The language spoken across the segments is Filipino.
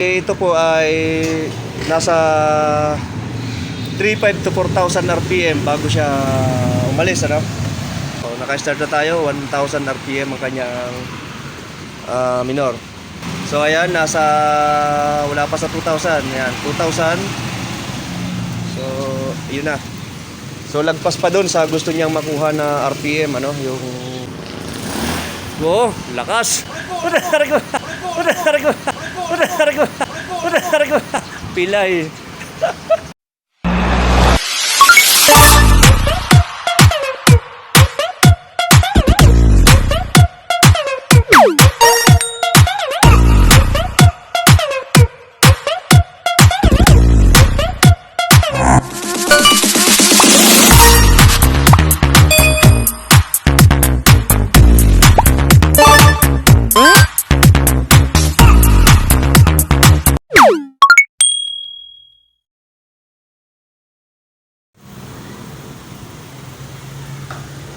Ito po ay nasa 3,500 to 4,000 RPM bago siya umalis, ano? So, naka-start na tayo, 1,000 RPM ang kanyang minor. So ayan, wala pa sa 2,000. Ayan, 2,000. So, yun na. So lagpas pa doon sa gusto niyang makuha na RPM, ano, yung lakas. Pilay.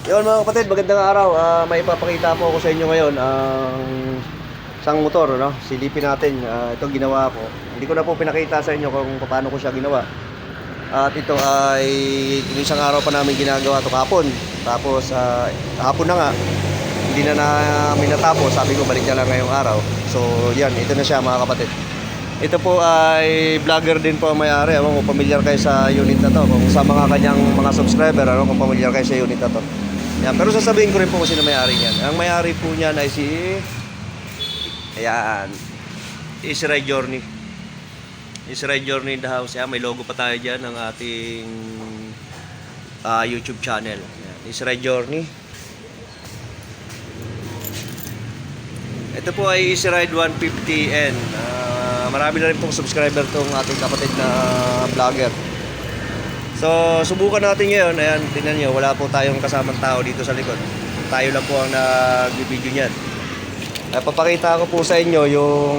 Yun mga kapatid, magandang araw. May ipapakita po ako sa inyo ngayon ang isang motor, no? Silipin natin. Ito ginawa ko. Hindi ko na po pinakita sa inyo kung paano ko siya ginawa. At ito ay isang araw pa namin ginagawa ito kahapon. Tapos kahapon na nga, hindi na namin natapos. Sabi ko balik na lang ngayong araw. So yan, ito na siya mga kapatid. Ito po ay vlogger din po ang may-ari. Kung pamilyar kayo sa unit na to, kung sa mga kanyang mga subscriber, kung pamilyar kayo sa unit na to. Yan, pero sasabihin ko rin po kung sino may-ari niyan. Ang may-ari po niyan ay si Easy Ride Journey. Easy Ride Journey in the house. Yan, may logo pa tayo dyan ng ating YouTube channel. Yan, Easy Ride Journey. Ito po ay Easy Ride 150N. Marami na rin pong subscriber tong ating kapatid na vlogger. So, subukan natin ngayon. Ayan, tingnan nyo, wala po tayong kasamang tao dito sa likod. Tayo lang po ang nag-video niyan. Papakita ko po sa inyo yung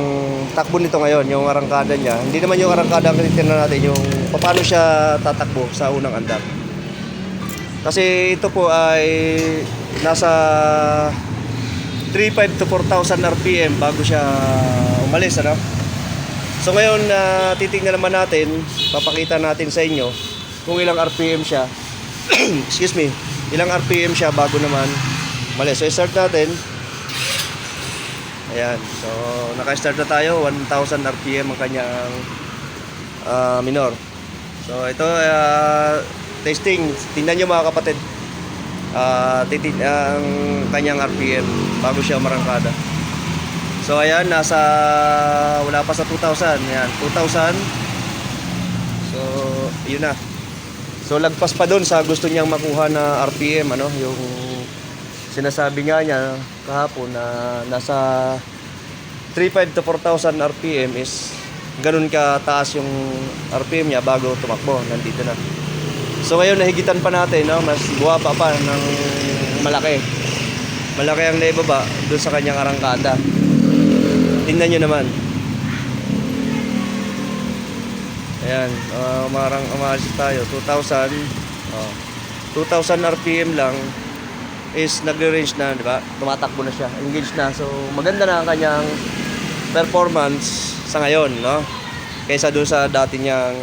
takbo nito ngayon, yung arangkada niya. Hindi naman yung arangkada ang titignan natin, yung paano siya tatakbo sa unang andar. Kasi ito po ay nasa 3,500 to 4,000 RPM bago siya umalis, ano? So ngayon, titignan naman natin, papakita natin sa inyo kung ilang RPM siya. Excuse me, ilang RPM siya bago naman umalis. So start natin. Ayan, so naka-start na tayo, 1,000 RPM ang kanyang minor. So ito, testing. Tingnan nyo mga kapatid, ang kanyang RPM bago siya marangkada. So ayan, wala pa sa 2,000. Ayan, 2,000. So yun na. So lagpas pa doon sa gusto niyang makuha na RPM, ano, yung sinasabi nga niya kahapon na nasa 3,500 to 4,000 RPM is ganun ka taas yung RPM niya bago tumakbo. Nandito na. So ngayon nahigitan pa natin, no? Mas buwaba pa ng malaki. Malaki ang naibaba doon sa kanyang arangkada. Tingnan nyo naman. Ayan, umalis tayo 2,000. 2,000 RPM lang is nagre-range na, di ba? Tumatakbo na siya, engaged na. So maganda na ang kanyang performance sa ngayon, no? Kaysa doon sa dati niyang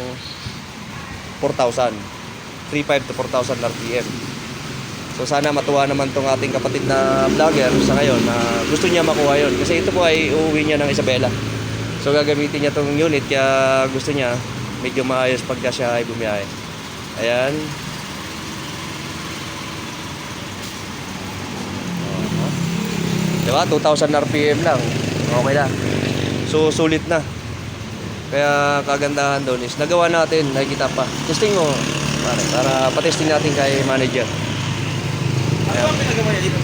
4,000. 3,500 to 4,000 RPM. So sana matuwa naman tong ating kapatid na vlogger sa ngayon na gusto niya makuha yon. Kasi ito po ay uuwi niya ng Isabela. So gagamitin niya tong unit kaya gusto niya medyo maayos pagka siya ay bumiyahe. Ayan. Diba? 2,000 RPM lang. Okay na. So sulit na. Kaya kagandahan doon is nagawa natin, nakikita pa. Testing mo. Para patesting natin kay manager. Ano ang pinagawa niya dito?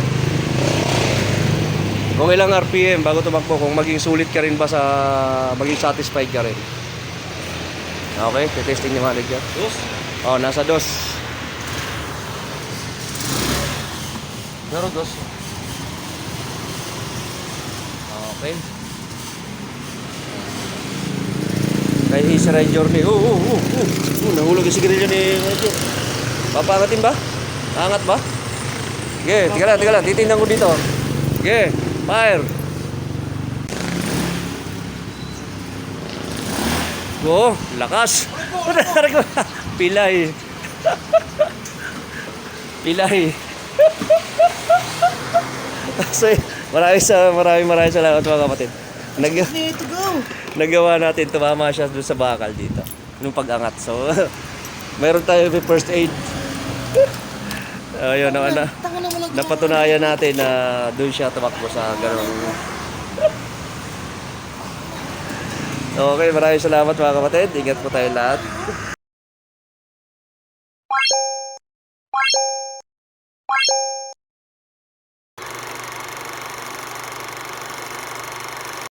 Kung ilang RPM bago tumakbo, kung maging sulit ka rin ba maging satisfied ka rin. Okay, testing ni manager. Dos? Oh, nasa dos. Pero dos. Okay. Kay Easy Ride Journey. Nahulog yung sigarilyo ni manager. Papangatin ba? Angat ba? Okay, tiga lang. Titingnan ko dito. Okay, fire. Oo, lakas. Pilay. Pilay. So, maraming salamat mga kapatid. Need to go. Nagawa natin, tumama siya doon sa bakal dito. Nung pag-angat. So, meron tayo may first aid. Ayun, Tanga naman ang napatunayan natin na doon siya tumakbo sa ganun. Okay, maraming salamat mga kapatid. Ingat po tayo lahat.